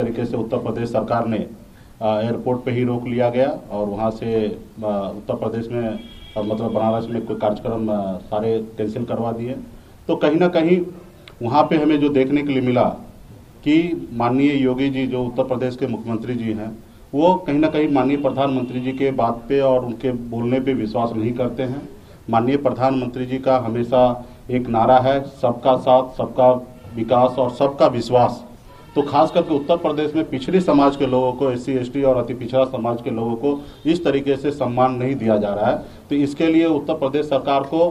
तरीके से उत्तर प्रदेश सरकार ने एयरपोर्ट पे ही रोक लिया गया और वहाँ से उत्तर प्रदेश में मतलब बनारस में कोई कार्यक्रम सारे कैंसिल करवा दिए। तो कहीं ना कहीं वहाँ पे हमें जो देखने के लिए मिला कि माननीय योगी जी जो उत्तर प्रदेश के मुख्यमंत्री जी हैं, वो कहीं ना कहीं माननीय प्रधानमंत्री जी के बात पे और उनके बोलने पे विश्वास नहीं करते हैं। माननीय प्रधानमंत्री जी का हमेशा एक नारा है, सबका साथ, सबका विकास और सबका विश्वास। तो खास करके उत्तर प्रदेश में पिछड़े समाज के लोगों को, SC ST और अति पिछड़ा समाज के लोगों को इस तरीके से सम्मान नहीं दिया जा रहा है। तो इसके लिए उत्तर प्रदेश सरकार को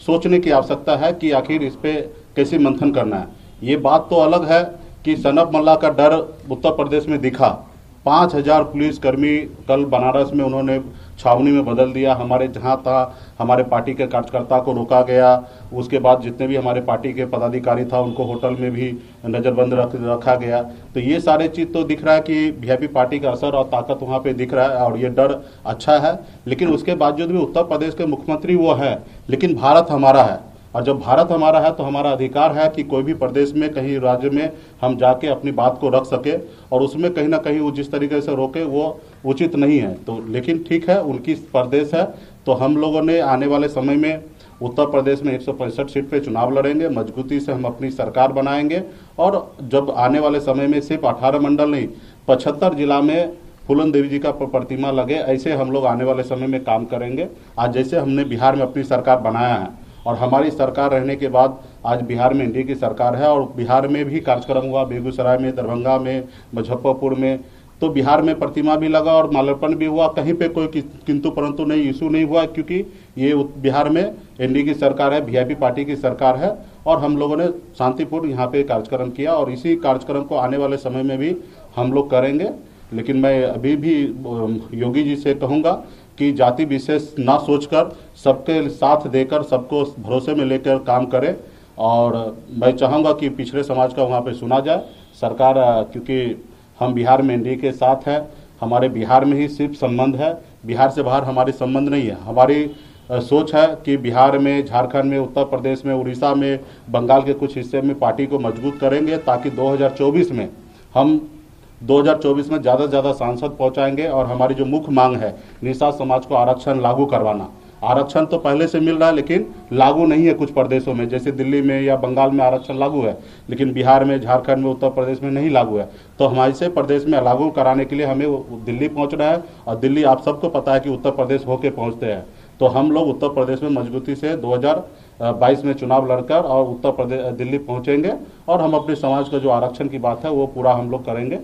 सोचने की आवश्यकता है कि आखिर इस पे कैसे मंथन करना है। ये बात तो अलग है कि सनब मल्ला का डर उत्तर प्रदेश में दिखा। 5000 पुलिसकर्मी कल बनारस में उन्होंने छावनी में बदल दिया। हमारे जहाँ था हमारे पार्टी के कार्यकर्ता को रोका गया। उसके बाद जितने भी हमारे पार्टी के पदाधिकारी था उनको होटल में भी नज़रबंद रखा गया। तो ये सारे चीज़ तो दिख रहा है कि वीआईपी पार्टी का असर और ताकत वहाँ पे दिख रहा है और ये डर अच्छा है। लेकिन उसके बावजूद भी उत्तर प्रदेश के मुख्यमंत्री वो है, लेकिन भारत हमारा है। और जब भारत हमारा है तो हमारा अधिकार है कि कोई भी प्रदेश में, कहीं राज्य में हम जाके अपनी बात को रख सके और उसमें कहीं ना कहीं वो जिस तरीके से रोके वो उचित नहीं है। तो लेकिन ठीक है, उनकी प्रदेश है। तो हम लोगों ने आने वाले समय में उत्तर प्रदेश में 165 सीट पे चुनाव लड़ेंगे, मजबूती से हम अपनी सरकार बनाएंगे। और जब आने वाले समय में सिर्फ 18 मंडल नहीं, 75 जिला में फूलन देवी जी का प्रतिमा लगे, ऐसे हम लोग आने वाले समय में काम करेंगे। आज जैसे हमने बिहार में अपनी सरकार बनाया है और हमारी सरकार रहने के बाद आज बिहार में एनडीए की सरकार है और बिहार में भी कार्यक्रम हुआ, बेगूसराय में, दरभंगा में, मुजफ्फरपुर में। तो बिहार में प्रतिमा भी लगा और माल्यार्पण भी हुआ। कहीं पे कोई किंतु परंतु नहीं, इशू नहीं हुआ, क्योंकि ये बिहार में एनडीए की सरकार है, वीआईपी पार्टी की सरकार है और हम लोगों ने शांतिपूर्ण यहाँ पे कार्यक्रम किया और इसी कार्यक्रम को आने वाले समय में भी हम लोग करेंगे। लेकिन मैं अभी भी योगी जी से कहूँगा कि जाति विशेष ना सोचकर सबके साथ देकर सबको भरोसे में लेकर काम करें। और मैं चाहूँगा कि पिछड़े समाज का वहाँ पे सुना जाए। सरकार, क्योंकि हम बिहार में एनडीए के साथ हैं, हमारे बिहार में ही सिर्फ संबंध है, बिहार से बाहर हमारी संबंध नहीं है। हमारी सोच है कि बिहार में, झारखंड में, उत्तर प्रदेश में, उड़ीसा में, बंगाल के कुछ हिस्से में पार्टी को मजबूत करेंगे ताकि 2024 में हम 2024 में ज़्यादा से ज़्यादा सांसद पहुंचाएंगे। और हमारी जो मुख्य मांग है निषाद समाज को आरक्षण लागू करवाना। आरक्षण तो पहले से मिल रहा है लेकिन लागू नहीं है कुछ प्रदेशों में, जैसे दिल्ली में या बंगाल में आरक्षण लागू है, लेकिन बिहार में, झारखंड में, उत्तर प्रदेश में नहीं लागू है। तो हमारे से प्रदेश में लागू कराने के लिए हमें दिल्ली पहुँचना है और दिल्ली आप सबको पता है कि उत्तर प्रदेश होके पहुँचते हैं। तो हम लोग उत्तर प्रदेश में मजबूती से 2022 में चुनाव लड़कर और उत्तर प्रदेश दिल्ली पहुँचेंगे और हम अपने समाज का जो आरक्षण की बात है वो पूरा हम लोग करेंगे।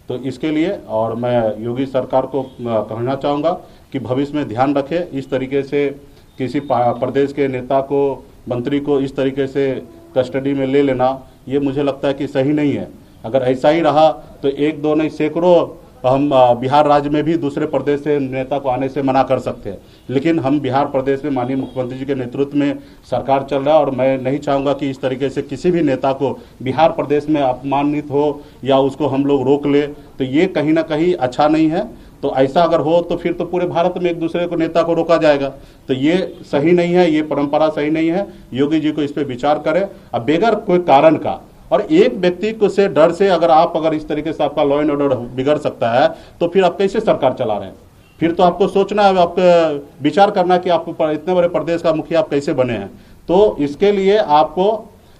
तो इसके लिए और मैं योगी सरकार को कहना चाहूँगा कि भविष्य में ध्यान रखे, इस तरीके से किसी प्रदेश के नेता को, मंत्री को इस तरीके से कस्टडी में ले लेना, ये मुझे लगता है कि सही नहीं है। अगर ऐसा ही रहा तो एक दो नहीं सैकड़ों हम बिहार राज्य में भी दूसरे प्रदेश से नेता को आने से मना कर सकते हैं। लेकिन हम बिहार प्रदेश में माननीय मुख्यमंत्री जी के नेतृत्व में सरकार चल रहा है और मैं नहीं चाहूँगा कि इस तरीके से किसी भी नेता को बिहार प्रदेश में अपमानित हो या उसको हम लोग रोक ले। तो ये कहीं ना कहीं अच्छा नहीं है। तो ऐसा अगर हो तो फिर तो पूरे भारत में एक दूसरे को नेता को रोका जाएगा। तो ये सही नहीं है, ये परंपरा सही नहीं है। योगी जी को इस पर विचार करें। अब बगैर कोई कारण का और एक व्यक्ति को से डर से अगर इस तरीके से आपका लॉ एंड ऑर्डर बिगड़ सकता है तो फिर आप कैसे सरकार चला रहे हैं? फिर तो आपको सोचना है, आपको विचार करना कि आप इतने बड़े प्रदेश का मुखिया आप कैसे बने हैं। तो इसके लिए आपको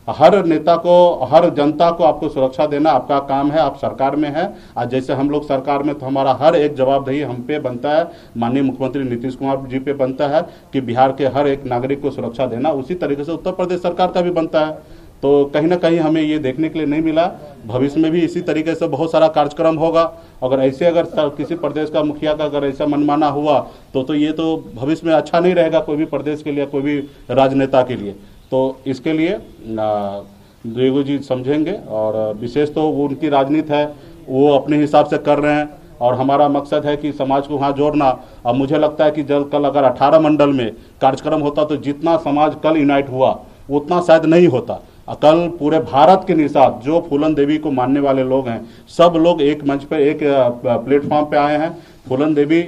हर नेता को, हर जनता को आपको सुरक्षा देना आपका काम है। आप सरकार में है, आज जैसे हम लोग सरकार में, तो हमारा हर एक जवाबदेही हम पे बनता है, माननीय मुख्यमंत्री नीतीश कुमार जी पे बनता है कि बिहार के हर एक नागरिक को सुरक्षा देना। उसी तरीके से उत्तर प्रदेश सरकार का भी बनता है। तो कहीं ना कहीं हमें ये देखने के लिए नहीं मिला। भविष्य में भी इसी तरीके से बहुत सारा कार्यक्रम होगा। अगर किसी प्रदेश का मुखिया का अगर ऐसा मनमाना हुआ तो ये तो भविष्य में अच्छा नहीं रहेगा कोई भी प्रदेश के लिए, कोई भी राजनेता के लिए। तो इसके लिए योगी जी समझेंगे और विशेष तो वो उनकी राजनीति है, वो अपने हिसाब से कर रहे हैं और हमारा मकसद है कि समाज को वहाँ जोड़ना। अब मुझे लगता है कि जब कल अगर 18 मंडल में कार्यक्रम होता तो जितना समाज कल यूनाइट हुआ उतना शायद नहीं होता। कल पूरे भारत के निषाद जो फूलन देवी को मानने वाले लोग हैं, सब लोग एक मंच पर, एक प्लेटफॉर्म पे आए हैं। फूलन देवी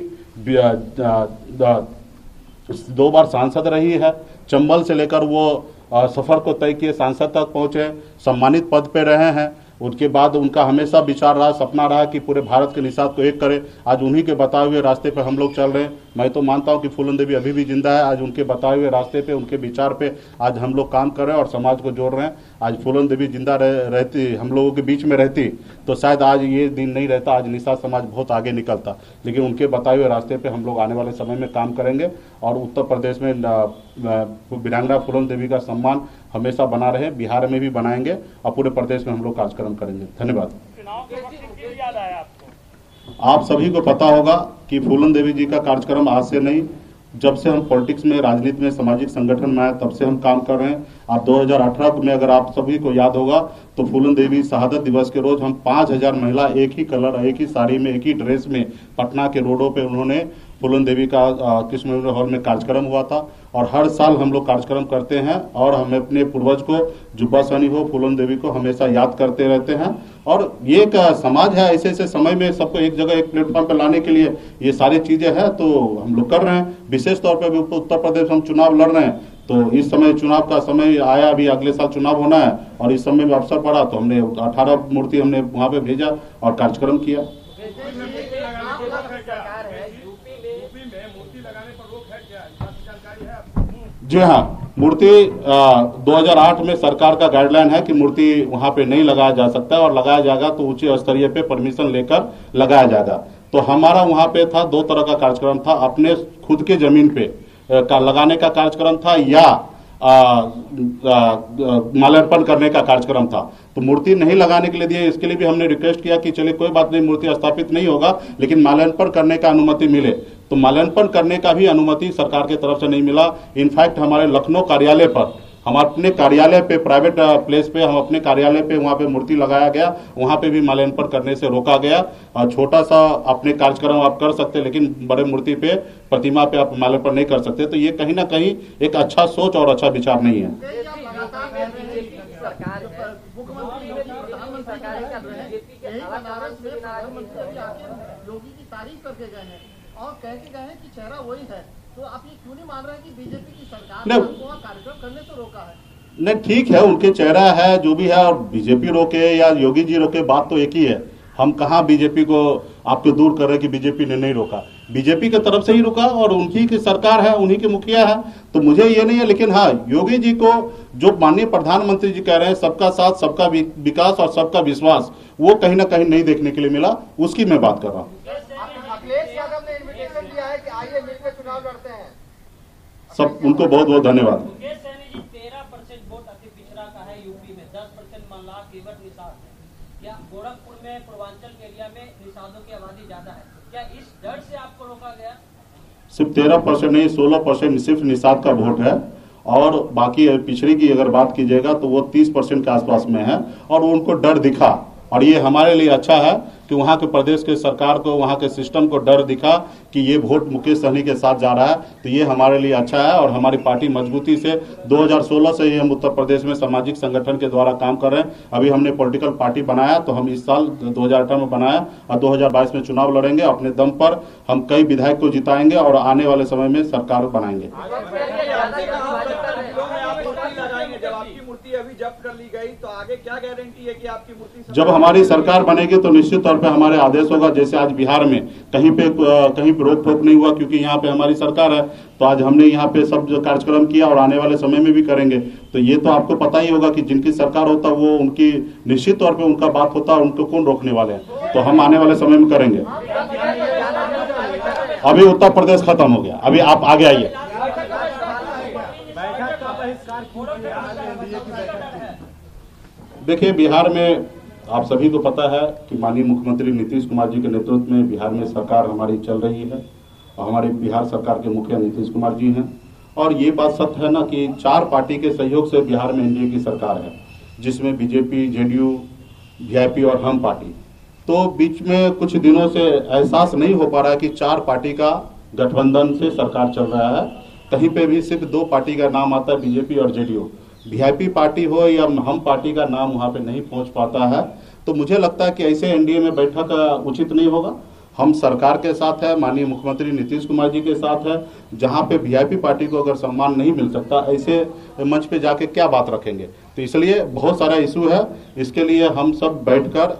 2 बार सांसद रही है, चंबल से लेकर वो सफर को तय किए सांसद तक पहुंचे, सम्मानित पद पे रहे हैं। उसके बाद उनका हमेशा विचार रहा, सपना रहा कि पूरे भारत के निषाद को एक करे। आज उन्हीं के बताए हुए रास्ते पे हम लोग चल रहे हैं। मैं तो मानता हूं कि फूलन देवी अभी भी जिंदा है। आज उनके बताए हुए रास्ते पे, उनके विचार पे आज हम लोग काम कर रहे हैं और समाज को जोड़ रहे हैं। आज फूलन देवी जिंदा रहती, हम लोगों के बीच में रहती, तो शायद आज ये दिन नहीं रहता, आज निषाद समाज बहुत आगे निकलता। लेकिन उनके बताए हुए रास्ते पे हम लोग आने वाले समय में काम करेंगे और उत्तर प्रदेश में वीरांगना फूलन देवी का सम्मान हमेशा बना रहे, बिहार में भी बनाएंगे और पूरे प्रदेश में हम लोग कार्यक्रम करेंगे। धन्यवाद। आप सभी को पता होगा कि फूलन देवी जी का कार्यक्रम आज से नहीं, जब से हम पॉलिटिक्स में, राजनीति में, सामाजिक संगठन में आए तब से हम काम कर रहे हैं। आप 2018 में अगर आप सभी को याद होगा तो फूलन देवी शहादत दिवस के रोज हम 5000 महिला एक ही कलर, एक ही साड़ी में, एक ही ड्रेस में पटना के रोडों पे उन्होंने फूलन देवी का कृष्ण मेमोरियल हॉल में कार्यक्रम हुआ था। और हर साल हम लोग कार्यक्रम करते हैं और हम अपने पूर्वज को, जुब्बा सहनी हो, फूलन देवी को हमेशा याद करते रहते हैं। और ये एक समाज है, ऐसे ऐसे समय में सबको एक जगह, एक प्लेटफॉर्म पर लाने के लिए ये सारी चीजें हैं, तो हम लोग कर रहे हैं। विशेष तौर पर उत्तर प्रदेश हम चुनाव लड़ रहे हैं, तो इस समय चुनाव का समय आया, अभी अगले साल चुनाव होना है और इस समय में अवसर पड़ा तो हमने 18 मूर्ति हमने वहां पे भेजा और कार्यक्रम किया। जी हाँ, मूर्ति 2008 में सरकार का गाइडलाइन है कि मूर्ति वहां पे नहीं लगाया जा सकता है और लगाया जाएगा तो उच्च स्तरीय पे परमिशन लेकर लगाया जाएगा। तो हमारा वहां पे था, दो तरह का कार्यक्रम था, अपने खुद के जमीन पे का लगाने का कार्यक्रम था या माल्यार्पण करने का कार्यक्रम था। तो मूर्ति नहीं लगाने के लिए दिए, इसके लिए भी हमने रिक्वेस्ट किया कि चलिए कोई बात नहीं, मूर्ति स्थापित नहीं होगा लेकिन माल्यार्पण करने का अनुमति मिले। तो माल्यार्पण करने का भी अनुमति सरकार की तरफ से नहीं मिला। इनफैक्ट हमारे लखनऊ कार्यालय पर, हम अपने कार्यालय पे, प्राइवेट प्लेस पे, हम अपने कार्यालय पे वहां पे मूर्ति लगाया गया, वहां पे भी माल्यार्पण करने से रोका गया। छोटा सा अपने कार्यक्रम आप कर सकते, लेकिन बड़े मूर्ति पे, प्रतिमा पे आप माल्यार्पण नहीं कर सकते। तो ये कहीं ना कहीं एक अच्छा सोच और अच्छा विचार नहीं है। योगी की तारीफ करके गए हैं और कह के गए हैं कि चेहरा वही है, तो आप ये क्यों नहीं मान रहे हैं कि बीजेपी की सरकार ने उनको कार्यक्रम करने से रोका है? नहीं, ठीक है, उनके चेहरा है जो भी है, और बीजेपी रोके या योगी जी रोके, बात तो एक ही है। हम कहाँ बीजेपी को आपको दूर कर रहे हैं कि बीजेपी ने नहीं रोका, बीजेपी की तरफ से ही रोका और उनकी की सरकार है, उन्हीं के मुखिया है, तो मुझे ये नहीं है। लेकिन हाँ, योगी जी को जो माननीय प्रधानमंत्री जी कह रहे हैं, सबका साथ, सबका विकास और सबका विश्वास, वो कहीं ना कहीं नहीं देखने के लिए मिला, उसकी मैं बात कर रहा हूँ। अखिलेश यादव ने इन्विटेशन दिया है कि आइए मिलकर चुनाव लड़ते हैं। सब उनको बहुत बहुत धन्यवाद। 13% वोट अति पिछड़ा का है यूपी में, 10% मामला केवल निषाद है। क्या गोरखपुर में, पूर्वांचल के एरिया में निषादों की आबादी ज्यादा है, क्या इस डर से आपको रोका गया? सिर्फ 13% नहीं, 16% सिर्फ निषाद का वोट है और बाकी पिछड़ी की अगर बात कीजिएगा तो वो 30% के आसपास में है और उनको डर दिखा। और ये हमारे लिए अच्छा है कि वहाँ के प्रदेश के सरकार को, वहाँ के सिस्टम को डर दिखा कि ये वोट मुकेश सहनी के साथ जा रहा है, तो ये हमारे लिए अच्छा है। और हमारी पार्टी मजबूती से 2016 से ही हम उत्तर प्रदेश में सामाजिक संगठन के द्वारा काम कर रहे हैं। अभी हमने पॉलिटिकल पार्टी बनाया, तो हम इस साल 2018 में बनाया और 2022 में चुनाव लड़ेंगे। अपने दम पर हम कई विधायक को जिताएंगे और आने वाले समय में सरकार बनाएंगे। जब आपकी मूर्ति अभी जब्त कर ली गई तो आगे क्या गारंटी है कि आपकी मूर्ति? जब हमारी सरकार बनेगी तो निश्चित तौर पे हमारे आदेश होगा। जैसे आज बिहार में कहीं पे रोक टोक नहीं हुआ क्योंकि यहाँ पे हमारी सरकार है, तो आज हमने यहाँ पे सब जो कार्यक्रम किया और आने वाले समय में भी करेंगे। तो ये तो आपको पता ही होगा कि जिनकी सरकार होता है वो उनकी निश्चित तौर पे उनका बात होता है, उनको कौन रोकने वाले हैं। तो हम आने वाले समय में करेंगे। अभी उत्तर प्रदेश खत्म हो गया, अभी आप आगे आइए। देखिए, बिहार में आप सभी को पता है कि माननीय मुख्यमंत्री नीतीश कुमार जी के नेतृत्व में बिहार में सरकार हमारी चल रही है और हमारी बिहार सरकार के मुखिया नीतीश कुमार जी हैं। और ये बात सत्य है ना कि 4 पार्टी के सहयोग से बिहार में एनडीए की सरकार है, जिसमें बीजेपी, जेडीयू, वीआईपी और हम पार्टी। तो बीच में कुछ दिनों से एहसास नहीं हो पा रहा है कि 4 पार्टी का गठबंधन से सरकार चल रहा है। कहीं पे भी सिर्फ 2 पार्टी का नाम आता है, बीजेपी और जेडीयू। वीआईपी पार्टी हो या हम पार्टी का नाम वहां पे नहीं पहुंच पाता है। तो मुझे लगता है कि ऐसे एनडीए में बैठक उचित नहीं होगा। हम सरकार के साथ है, माननीय मुख्यमंत्री नीतीश कुमार जी के साथ है। जहां पे वीआईपी पार्टी को अगर सम्मान नहीं मिल सकता, ऐसे मंच पे जाके क्या बात रखेंगे। तो इसलिए बहुत सारा इशू है। इसके लिए हम सब बैठकर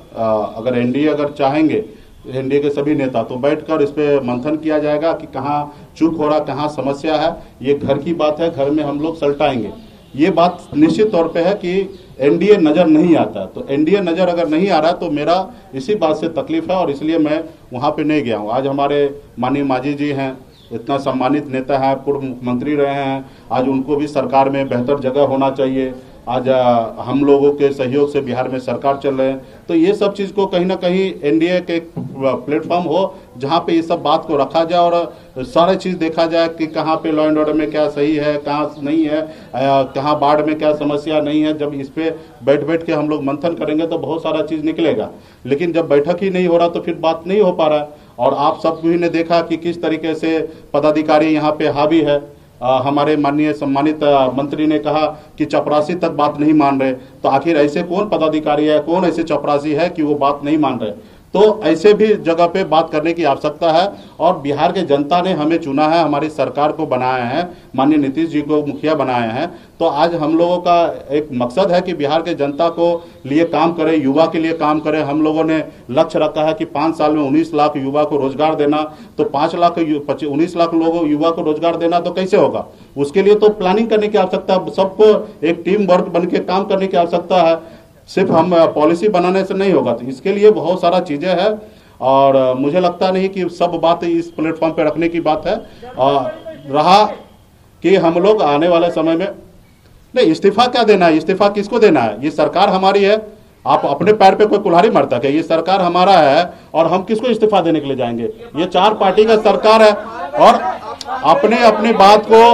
अगर एनडीए अगर चाहेंगे, एनडीए के सभी नेता, तो बैठकर इस पे मंथन किया जाएगा कि कहाँ चूक हो रहा, कहाँ समस्या है। ये घर की बात है, घर में हम लोग सलटाएंगे। ये बात निश्चित तौर पे है कि एनडीए नज़र नहीं आता, तो एनडीए नज़र अगर नहीं आ रहा तो मेरा इसी बात से तकलीफ है और इसलिए मैं वहाँ पे नहीं गया हूँ। आज हमारे माननीय मांझी जी हैं, इतना सम्मानित नेता है, पूर्व मुख्यमंत्री रहे हैं, आज उनको भी सरकार में बेहतर जगह होना चाहिए। आज हम लोगों के सहयोग से बिहार में सरकार चल रहे हैं, तो ये सब चीज़ को कहीं ना कहीं एनडीए के प्लेटफॉर्म हो जहाँ पे ये सब बात को रखा जाए और सारी चीज़ देखा जाए कि कहाँ पे लॉ एंड ऑर्डर में क्या सही है, कहाँ नहीं है, कहाँ बाढ़ में क्या समस्या नहीं है। जब इस पे बैठ के हम लोग मंथन करेंगे तो बहुत सारा चीज़ निकलेगा, लेकिन जब बैठक ही नहीं हो रहा तो फिर बात नहीं हो पा रहा है। और आप सब भी ने देखा कि किस तरीके से पदाधिकारी यहाँ पे हावी है। हमारे माननीय सम्मानित मंत्री ने कहा कि चपरासी तक बात नहीं मान रहे, तो आखिर ऐसे कौन पदाधिकारी है, कौन ऐसे चपरासी है कि वो बात नहीं मान रहे। तो ऐसे भी जगह पे बात करने की आवश्यकता है। और बिहार के जनता ने हमें चुना है, हमारी सरकार को बनाया है, माननीय नीतीश जी को मुखिया बनाया है, तो आज हम लोगों का एक मकसद है कि बिहार के जनता को लिए काम करें, युवा के लिए काम करें। हम लोगों ने लक्ष्य रखा है कि 5 साल में 19 लाख युवा को रोजगार देना, तो 19 लाख लोगों युवा को रोजगार देना तो कैसे होगा। उसके लिए तो प्लानिंग करने की आवश्यकता है, सबको एक टीम वर्क बन के काम करने की आवश्यकता है, सिर्फ हम पॉलिसी बनाने से नहीं होगा। तो इसके लिए बहुत सारा चीजें हैं और मुझे लगता नहीं कि सब बात इस प्लेटफॉर्म पे रखने की बात है। रहा कि हम लोग आने वाले समय में नहीं, इस्तीफा क्या देना है, इस्तीफा किसको देना है, ये सरकार हमारी है। आप अपने पैर पे कोई कुल्हाड़ी मारता है, ये सरकार हमारा है और हम किसको इस्तीफा देने के लिए जाएंगे। ये 4 पार्टी का सरकार है और अपने बात को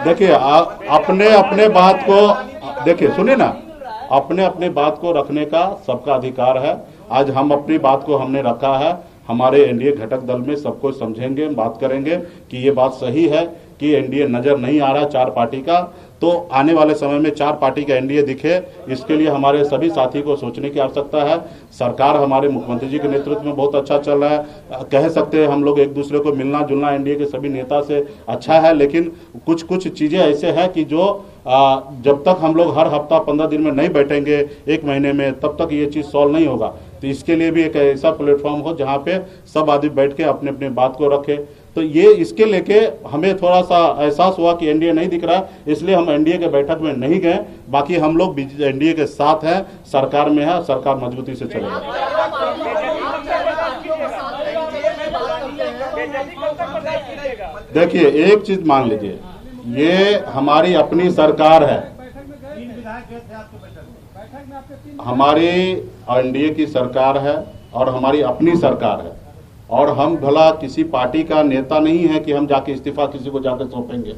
देखिए, अपने बात को देखिए, सुनिए ना, अपने बात को रखने का सबका अधिकार है। आज हम अपनी बात को हमने रखा है, हमारे एनडीए घटक दल में सबको समझेंगे, बात करेंगे कि ये बात सही है कि एनडीए नजर नहीं आ रहा 4 पार्टी का, तो आने वाले समय में 4 पार्टी का एनडीए दिखे, इसके लिए हमारे सभी साथी को सोचने की आवश्यकता है। सरकार हमारे मुख्यमंत्री जी के नेतृत्व में बहुत अच्छा चल रहा है, कह सकते हैं हम लोग एक दूसरे को मिलना जुलना एनडीए के सभी नेता से अच्छा है, लेकिन कुछ चीजें ऐसे हैं कि जो जब तक हम लोग हर हफ्ता 15 दिन में नहीं बैठेंगे, 1 महीने में, तब तक ये चीज सॉल्व नहीं होगा। तो इसके लिए भी एक ऐसा प्लेटफॉर्म हो जहाँ पे सब आदमी बैठ के अपने बात को रखे। तो ये इसके लेके हमें थोड़ा सा एहसास हुआ कि एनडीए नहीं दिख रहा, इसलिए हम एनडीए के बैठक में नहीं गए। बाकी हम लोग एनडीए के साथ हैं, सरकार में है, सरकार मजबूती से चलेगी। देखिए, एक चीज मान लीजिए, ये हमारी अपनी सरकार है, हमारी एनडीए की सरकार है और हमारी अपनी सरकार है, और हम भला किसी पार्टी का नेता नहीं है कि हम जाके इस्तीफा किसी को जाकर सौंपेंगे।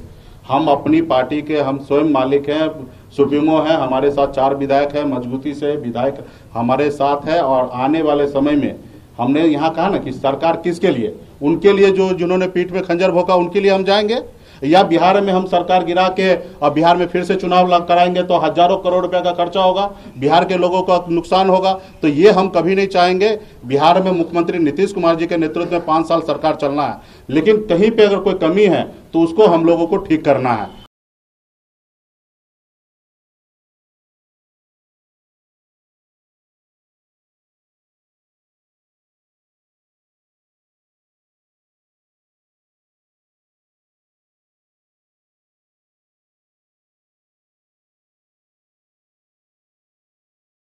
हम अपनी पार्टी के हम स्वयं मालिक हैं, सुप्रीमो हैं, हमारे साथ 4 विधायक हैं, मजबूती से विधायक हमारे साथ है। और आने वाले समय में हमने यहाँ कहा ना कि सरकार किसके लिए, उनके लिए जो जिन्होंने पीठ में खंजर भोंका उनके लिए हम जाएंगे, या बिहार में हम सरकार गिरा के और बिहार में फिर से चुनाव कराएंगे तो हजारों करोड़ रुपए का खर्चा होगा, बिहार के लोगों का नुकसान होगा। तो ये हम कभी नहीं चाहेंगे। बिहार में मुख्यमंत्री नीतीश कुमार जी के नेतृत्व में 5 साल सरकार चलना है, लेकिन कहीं पे अगर कोई कमी है तो उसको हम लोगों को ठीक करना है।